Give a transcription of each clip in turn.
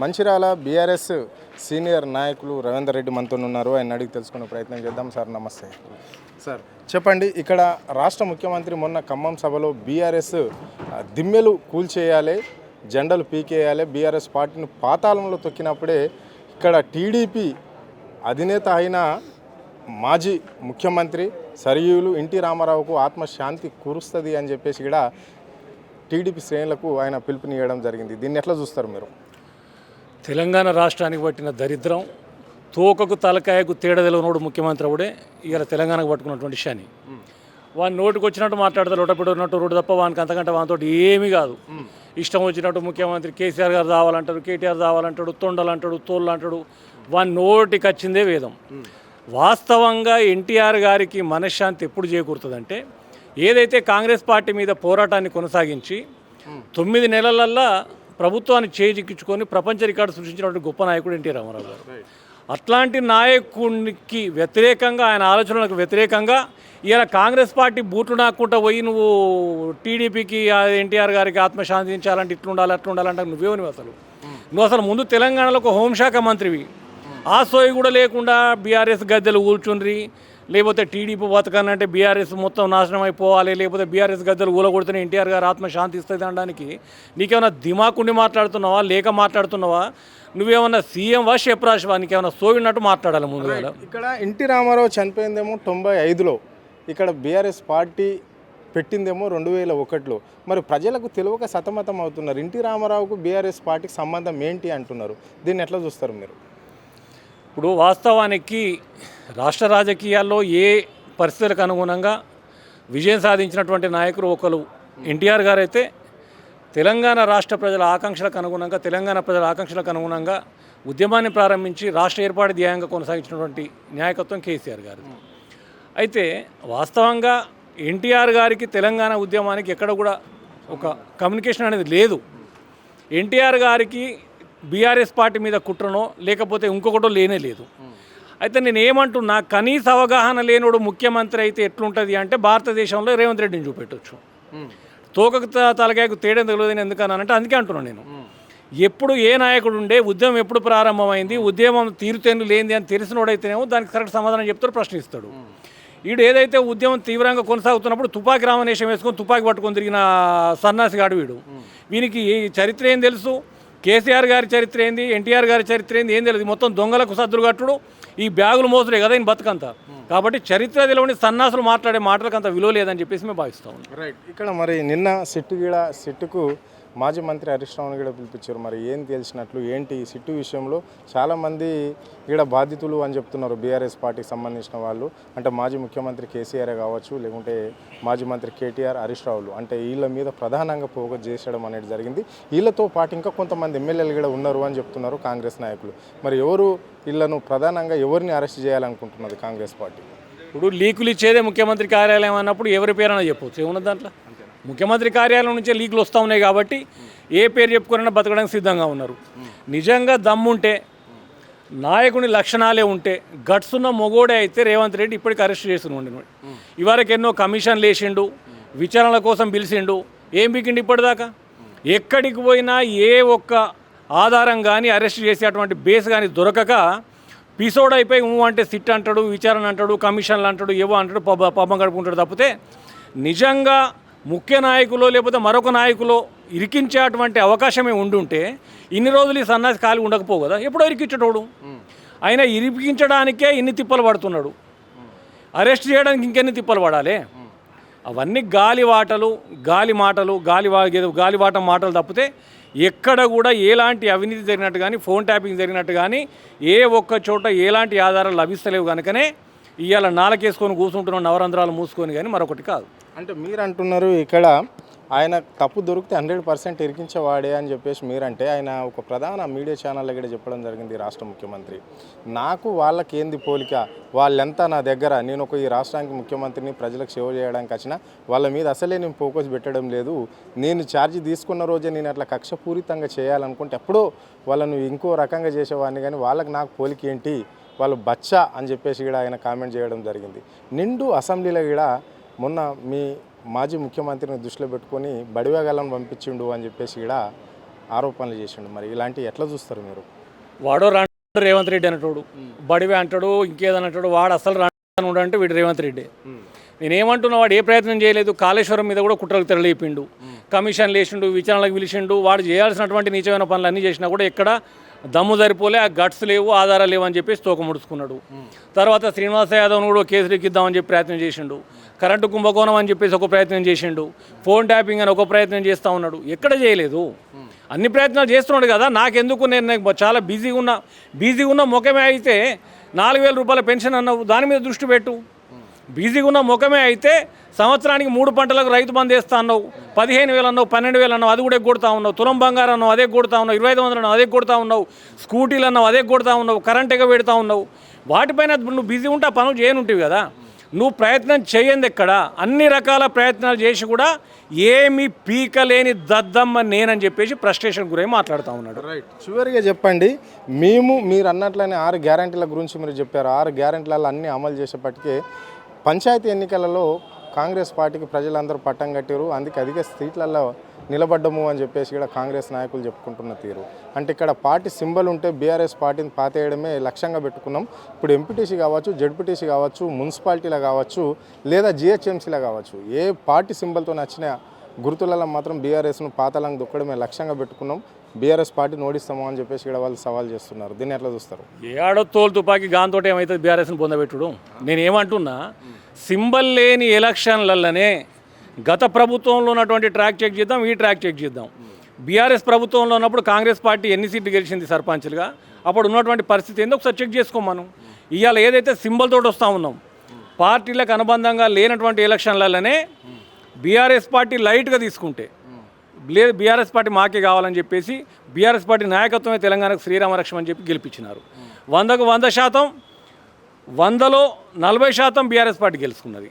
Mancherial BRS senior నాయకులు రవీందర్ రెడ్డి మనతో ఉన్నారు. ఆయన అడిగి తెలుసుకునే ప్రయత్నం చేద్దాం. సార్ నమస్తే. సార్ చెప్పండి, ఇక్కడ రాష్ట్ర ముఖ్యమంత్రి మొన్న ఖమ్మం సభలో బీఆర్ఎస్ దిమ్మెలు కూల్చేయాలి, జెండలు పీకేయాలి, బీఆర్ఎస్ పార్టీని పాతాళంలో తొక్కినప్పుడే ఇక్కడ టీడీపీ అధినేత అయిన మాజీ ముఖ్యమంత్రి సర్యూలు ఎన్టీ రామారావుకు ఆత్మశాంతి కురుస్తుంది అని చెప్పేసి కూడా టీడీపీ శ్రేణులకు ఆయన పిలుపునియడం జరిగింది. దీన్ని ఎట్లా చూస్తారు మీరు? తెలంగాణ రాష్ట్రానికి పట్టిన దరిద్రం, తోకకు తలకాయకు తేడా తెలియనోడు ముఖ్యమంత్రి అవుడే ఇవాళ తెలంగాణకు పట్టుకున్నటువంటి శని. వాని నోటికి వచ్చినట్టు మాట్లాడతారు, లొటపెడున్నట్టు రోడ్డు తప్ప వానికి అంతకంటే వానితో ఏమీ కాదు. ఇష్టం వచ్చినట్టు ముఖ్యమంత్రి కేసీఆర్ గారు రావాలంటాడు, కేటీఆర్ రావాలంటాడు, తొండలు అంటాడు, తోళ్ళు అంటాడు. వాని నోటికి వచ్చిందే వేదం. వాస్తవంగా ఎన్టీఆర్ గారికి మనశ్శాంతి ఎప్పుడు చేకూరుతుందంటే, ఏదైతే కాంగ్రెస్ పార్టీ మీద పోరాటాన్ని కొనసాగించి 9 నెలలల్లా ప్రభుత్వాన్ని చేజిక్కించుకొని ప్రపంచ రికార్డు సృష్టించినటువంటి గొప్ప నాయకుడు ఎన్టీ రామారావు గారు. అట్లాంటి నాయకుడికి వ్యతిరేకంగా, ఆయన ఆలోచనలకు వ్యతిరేకంగా ఇలా కాంగ్రెస్ పార్టీ బూట్లు నాకుంటా పోయి నువ్వు టీడీపీకి ఎన్టీఆర్ గారికి ఆత్మశాంతించాలంటే ఇట్లుండాలి అట్లుండాలంటే నువ్వేమని నువ్వు అసలు ముందు తెలంగాణలో ఒక హోంశాఖ మంత్రివి. ఆ సోయి కూడా లేకుండా బీఆర్ఎస్ గద్దెలు కూర్చుండ్రి, లేకపోతే టీడీపీ బతకాలంటే బీఆర్ఎస్ మొత్తం నాశనం అయిపోవాలి, లేకపోతే బీఆర్ఎస్ గద్దెలు ఊలగొడితేనే ఎన్టీఆర్ గారు ఆత్మశాంతి ఇస్తుంది అనడానికి నీకేమైనా దిమాకుండి మాట్లాడుతున్నావా, లేక మాట్లాడుతున్నావా? నువ్వేమన్నా సీఎంవా, షెప్రాష్వా? నీకేమైనా సోవినట్టు మాట్లాడాలి ముందుగా. ఇక్కడ ఎన్టీ రామారావు చనిపోయిందేమో 95లో, ఇక్కడ బీఆర్ఎస్ పార్టీ పెట్టిందేమో 2001లో. మరి ప్రజలకు తెలియక సతమతం అవుతున్నారు. ఎన్టీ రామారావుకు బీఆర్ఎస్ పార్టీకి సంబంధం ఏంటి అంటున్నారు. దీన్ని ఎట్లా చూస్తారు మీరు? ఇప్పుడు వాస్తవానికి రాష్ట్ర రాజకీయాల్లో ఏ పరిస్థితులకు అనుగుణంగా విజయం సాధించినటువంటి నాయకులు ఒకరు ఎన్టీఆర్ గారు అయితే, తెలంగాణ రాష్ట్ర ప్రజల ఆకాంక్షలకు అనుగుణంగా, తెలంగాణ ప్రజల ఆకాంక్షలకు అనుగుణంగా ఉద్యమాన్ని ప్రారంభించి రాష్ట్ర ఏర్పాటు ధ్యేయంగా కొనసాగించినటువంటి నాయకత్వం కేసీఆర్ గారు. అయితే వాస్తవంగా ఎన్టీఆర్ గారికి తెలంగాణ ఉద్యమానికి ఎక్కడ కూడా ఒక కమ్యూనికేషన్ అనేది లేదు. ఎన్టీఆర్ గారికి బీఆర్ఎస్ పార్టీ మీద కుట్రనో లేకపోతే ఇంకొకటో లేనే లేదు. అయితే నేను ఏమంటున్నా, కనీస అవగాహన లేనోడు ముఖ్యమంత్రి అయితే ఎట్లుంటుంది అంటే, భారతదేశంలో రేవంత్ రెడ్డిని చూపెట్టవచ్చు. తోకకు తలకాయకు తేడా తెలియదని ఎందుకన్నానంటే అందుకే అంటున్నాను నేను. ఎప్పుడు ఏ నాయకుడు ఉండే, ఉద్యమం ఎప్పుడు ప్రారంభమైంది, ఉద్యమం తీరుతేను లేనిది అని తెలిసినోడైతేనేమో దానికి కరెక్ట్ సమాధానం చెప్తాడు, ప్రశ్నిస్తాడు. వీడు ఏదైతే ఉద్యమం తీవ్రంగా కొనసాగుతున్నప్పుడు తుపాకి రామనేషం వేసుకొని తుపాకి పట్టుకొని తిరిగిన సన్నాసిగాడు వీడు. వీనికి ఈ చరిత్ర ఏం తెలుసు? కేసీఆర్ గారి చరిత్ర ఏంది, ఎన్టీఆర్ గారి చరిత్ర ఏంది, ఏం తెలియదు. మొత్తం దొంగలకు సద్దులు కట్టుడు, ఈ బ్యాగులు మోసలే కదా ఈయన బతుకంతా. కాబట్టి చరిత్ర తెలియని సన్నాసులు మాట్లాడే మాటలకు అంత విలువ లేదని చెప్పేసి మేము భావిస్తాం. రైట్. ఇక్కడ మరి నిన్న సిట్టుకు మాజీ మంత్రి హరీష్ రావుని కూడా పిలిపించారు. మరి ఏం తెలిసినట్లు ఏంటి ఈ సిట్టు విషయంలో? చాలామంది ఇక్కడ బాధితులు అని చెప్తున్నారు బీఆర్ఎస్ పార్టీకి సంబంధించిన వాళ్ళు. అంటే మాజీ ముఖ్యమంత్రి కేసీఆర్ కావచ్చు, లేకుంటే మాజీ మంత్రి కేటీఆర్, హరీష్ రావులు, అంటే వీళ్ళ మీద ప్రధానంగా ఫోకస్ చేసడం అనేది జరిగింది. వీళ్ళతో పాటు ఇంకా కొంతమంది ఎమ్మెల్యేలు కూడా ఉన్నారు అని చెప్తున్నారు కాంగ్రెస్ నాయకులు. మరి ఎవరు వీళ్ళను ప్రధానంగా ఎవరిని అరెస్ట్ చేయాలనుకుంటున్నది కాంగ్రెస్ పార్టీ? ఇప్పుడు లీకులు ఇచ్చేదే ముఖ్యమంత్రి కార్యాలయం అన్నప్పుడు ఎవరి పేరైనా చెప్పవచ్చు, ఏమున్నది దాంట్లో? ముఖ్యమంత్రి కార్యాలయం నుంచే లీకులు వస్తూ ఉన్నాయి కాబట్టి ఏ పేరు చెప్పుకున్నా బతకడానికి సిద్ధంగా ఉన్నారు. నిజంగా దమ్ముంటే, నాయకుని లక్షణాలే ఉంటే, గట్స్ ఉన్న మొగోడే అయితే రేవంత్ రెడ్డి ఇప్పటికి అరెస్ట్ చేసి ఉండి ఇవరకు ఎన్నో కమిషన్లు వేసిండు, విచారణల కోసం పిలిచిండు. ఏం బికిండు ఇప్పటిదాకా? ఎక్కడికి పోయినా ఏ ఒక్క ఆధారం కానీ అరెస్ట్ చేసేటువంటి బేస్ కానీ దొరకక పిసోడ్ అయిపోయి అంటే సిట్ అంటాడు, విచారణ అంటాడు, కమిషన్లు అంటాడు, ఏవో అంటాడు, పబ్బం గడుపుకుంటాడు. తప్పితే నిజంగా ముఖ్య నాయకులు లేకపోతే మరొక నాయకులు ఇరికించేటువంటి అవకాశమే ఉండుంటే ఇన్ని రోజులు ఈ సన్నాసి ఖాళీ ఉండకపోవు కదా. ఎప్పుడో ఇరికించటోడు ఆయన, ఇరికించడానికే ఇన్ని తిప్పలు పడుతున్నాడు. అరెస్ట్ చేయడానికి ఇంకెన్ని తిప్పలు పడాలి? అవన్నీ గాలివాట మాటలు తప్పితే ఎక్కడ కూడా ఎలాంటి అవినీతి జరిగినట్టు కానీ, ఫోన్ ట్యాపింగ్ జరిగినట్టు కానీ ఏ ఒక్క చోట ఎలాంటి ఆధారాలు లభిస్తలేవు. కనుకనే ఇవాళ నాలుకేసుకొని కూర్చుంటున్నాం, నవరంధ్రాలు మూసుకొని, కానీ మరొకటి కాదు. అంటే మీరు అంటున్నారు ఇక్కడ ఆయన తప్పు దొరికితే 100% ఇరికించేవాడే అని చెప్పేసి మీరంటే, ఆయన ఒక ప్రధాన మీడియా ఛానల్లో కూడా చెప్పడం జరిగింది రాష్ట్ర ముఖ్యమంత్రి. నాకు వాళ్ళకి ఏంది పోలిక, వాళ్ళెంతా నా దగ్గర, నేను ఈ రాష్ట్రానికి ముఖ్యమంత్రిని, ప్రజలకు సేవ చేయడానికి వచ్చిన వాళ్ళ మీద అసలే నేను ఫోకస్ పెట్టడం లేదు. నేను ఛార్జ్ తీసుకున్న రోజే నేను అట్లా కక్షపూరితంగా చేయాలనుకుంటే ఎప్పుడో వాళ్ళను ఇంకో రకంగా చేసేవాడిని, కానీ వాళ్ళకి నాకు పోలిక ఏంటి, వాళ్ళు బచ్చా అని చెప్పేసి కూడా ఆయన కామెంట్ చేయడం జరిగింది. నిండు అసెంబ్లీలో కూడా మొన్న మీ మాజీ ముఖ్యమంత్రిని దృష్టిలో పెట్టుకొని బడివేగాలను పంపించిండు అని చెప్పేసి కూడా ఆరోపణలు చేసిండు. మరి ఇలాంటివి ఎట్లా చూస్తారు మీరు? వాడో రాంటాడు రేవంత్ రెడ్డి అంటాడు, బడివే అంటాడు, ఇంకేదనంటాడు. వాడు అసలు రాంటాడు అంటే వీడు రేవంత్ రెడ్డి. నేనేమంటున్నా, వాడు ఏ ప్రయత్నం చేయలేదు. కాళేశ్వరం మీద కూడా కుట్రలకు తెరలేపిండు, కమిషన్లు వేసిండు, విచారణలకు పిలిచిండు. వాడు చేయాల్సినటువంటి నీచమైన పనులు అన్నీ చేసినా కూడా ఎక్కడ దమ్ము సరిపోలే, ఆ గట్స్ లేవు, ఆధారాలు లేవు అని చెప్పేసి తోక ముడుచుకున్నాడు. తర్వాత శ్రీనివాస యాదవ్ను కూడా కేసులు ఎక్కిద్దామని చెప్పి ప్రయత్నం చేసిండు. కరెంటు కుంభకోణం అని చెప్పేసి ఒక ప్రయత్నం చేసిండు. ఫోన్ ట్యాపింగ్ అని ఒక ప్రయత్నం చేస్తూ ఉన్నాడు. ఎక్కడ చేయలేదు. అన్ని ప్రయత్నాలు చేస్తున్నాడు కదా. నాకెందుకు, నేను చాలా బిజీగా ఉన్న ముఖమే అయితే 4,000 రూపాయల పెన్షన్ అన్నావు, దాని మీద దృష్టి పెట్టు. బిజీగా ఉన్న ముఖమే అయితే సంవత్సరానికి 3 పంటలకు రైతు బంధు వేస్తా అన్నావు, 15,000 అన్నావు, 12,000 అన్నావు, అది కూడా ఎగ్గొడతా ఉన్నావు. తులం బంగారం అన్నావు, అదే కొడతా ఉన్నావు. 2,500 అన్నావు, అదే కొడతా ఉన్నావు. స్కూటీలు అన్నావు, అదే కొడతా ఉన్నావు. కరెంట్ ఎగ పెడతా ఉన్నావు. వాటిపైన నువ్వు బిజీ ఉంటే ఆ పనులు చేయనుంటివి కదా. నువ్వు ప్రయత్నం చేయండి. ఎక్కడ అన్ని రకాల ప్రయత్నాలు చేసి కూడా ఏమి పీకలేని దద్దమ్మ నేనని చెప్పేసి ఫ్రస్ట్రేషన్ గురై మాట్లాడుతూ ఉన్నాడు. రైట్. చివరిగా చెప్పండి, మీరు అన్నట్లనే 6 గ్యారెంటీల గురించి మీరు చెప్పారు. 6 గ్యారెంటీలలో అన్నీ అమలు చేసేపటికే పంచాయతీ ఎన్నికలలో కాంగ్రెస్ పార్టీకి ప్రజలందరూ పట్టం కట్టారు. అందుకే అధిక సీట్లలో నిలబడ్డము అని చెప్పేసి కూడా కాంగ్రెస్ నాయకులు చెప్పుకుంటున్న తీరు. అంటే ఇక్కడ పార్టీ సింబల్ ఉంటే బీఆర్ఎస్ పార్టీని పాతేయడమే లక్ష్యంగా పెట్టుకున్నాం. ఇప్పుడు ఎంపీటీసీ కావచ్చు, జెడ్పీటీసీ కావచ్చు, మున్సిపాలిటీలో కావచ్చు, లేదా జిహెచ్ఎంసీలో కావచ్చు, ఏ పార్టీ సింబల్తో నచ్చిన గుర్తులలో మాత్రం బీఆర్ఎస్ను పాతాళంగా దొక్కడమే లక్ష్యంగా పెట్టుకున్నాం. బీఆర్ఎస్ పార్టీని ఓడిస్తాము అని చెప్పేసి కూడా వాళ్ళు సవాల్ చేస్తున్నారు. దీన్ని ఎట్లా చూస్తారు? ఏడో తోలు తుపాకి గాంతో ఏమవుతుంది బీఆర్ఎస్ని పొందబెట్టుడు. నేనేమంటున్నా, సింబల్ లేని ఎలక్షన్లలోనే గత ప్రభుత్వంలో ఉన్నటువంటి ట్రాక్ చెక్ చేద్దాం, ఈ ట్రాక్ చెక్ చేద్దాం. బీఆర్ఎస్ ప్రభుత్వంలో ఉన్నప్పుడు కాంగ్రెస్ పార్టీ ఎన్ని సీట్లు గెలిచింది సర్పంచ్లుగా, అప్పుడు ఉన్నటువంటి పరిస్థితి ఏందో ఒకసారి చెక్ చేసుకోమను. ఇవాళ ఏదైతే సింబల్ తోటి వస్తూ ఉన్నాం, పార్టీలకు అనుబంధంగా లేనటువంటి ఎలక్షన్లలోనే బీఆర్ఎస్ పార్టీ లైట్గా తీసుకుంటే, లేదు బీఆర్ఎస్ పార్టీ మాకే కావాలని చెప్పేసి బీఆర్ఎస్ పార్టీ నాయకత్వమే తెలంగాణకు శ్రీరామ రక్షణ అని చెప్పి గెలిపించినారు. 100కు 100%, 100లో 40% బీఆర్ఎస్ పార్టీ గెలుచుకున్నది.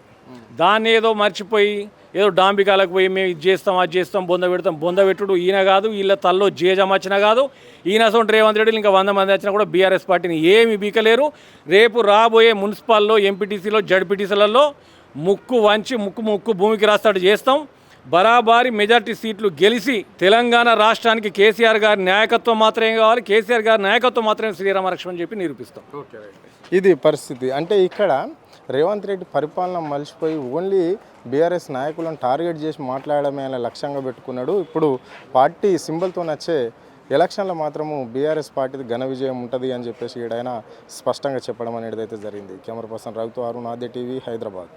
దాన్ని ఏదో మర్చిపోయి ఏదో డాంబికాలకు పోయి మేము ఇది చేస్తాం, అది చేస్తాం, బొంద పెట్టుడు ఈయన కాదు. వీళ్ళ తల్లో జేజమచ్చినా కాదు. ఈయన సొంత రేవంత్ రెడ్డి ఇంకా 100 మంది వచ్చినా కూడా బీఆర్ఎస్ పార్టీని ఏమి బీకలేరు. రేపు రాబోయే మున్సిపాల్లో, ఎంపీటీసీలో, జడ్పీటీసీలలో ముక్కు వంచి ముక్కు భూమికి రాస్తాడు చేస్తాం. బరాబారి మెజార్టీ సీట్లు గెలిచి తెలంగాణ రాష్ట్రానికి కేసీఆర్ గారి నాయకత్వం మాత్రమే కావాలి, కేసీఆర్ గారి నాయకత్వం మాత్రమే శ్రీరామ రక్షణ అని చెప్పి నిరూపిస్తాం. ఇది పరిస్థితి. అంటే ఇక్కడ రేవంత్ రెడ్డి పరిపాలన మలిచిపోయి ఓన్లీ బీఆర్ఎస్ నాయకులను టార్గెట్ చేసి మాట్లాడమే అనే లక్ష్యంగా పెట్టుకున్నాడు. ఇప్పుడు పార్టీ సింబల్తో నచ్చే ఎలక్షన్లో మాత్రము బీఆర్ఎస్ పార్టీది ఘన విజయం ఉంటుంది అని చెప్పేసి ఈడైనా స్పష్టంగా చెప్పడం అనేది అయితే జరిగింది. కెమెరా పర్సన్ రవితో అరుణ్, ఆద్య టీవీ, హైదరాబాద్.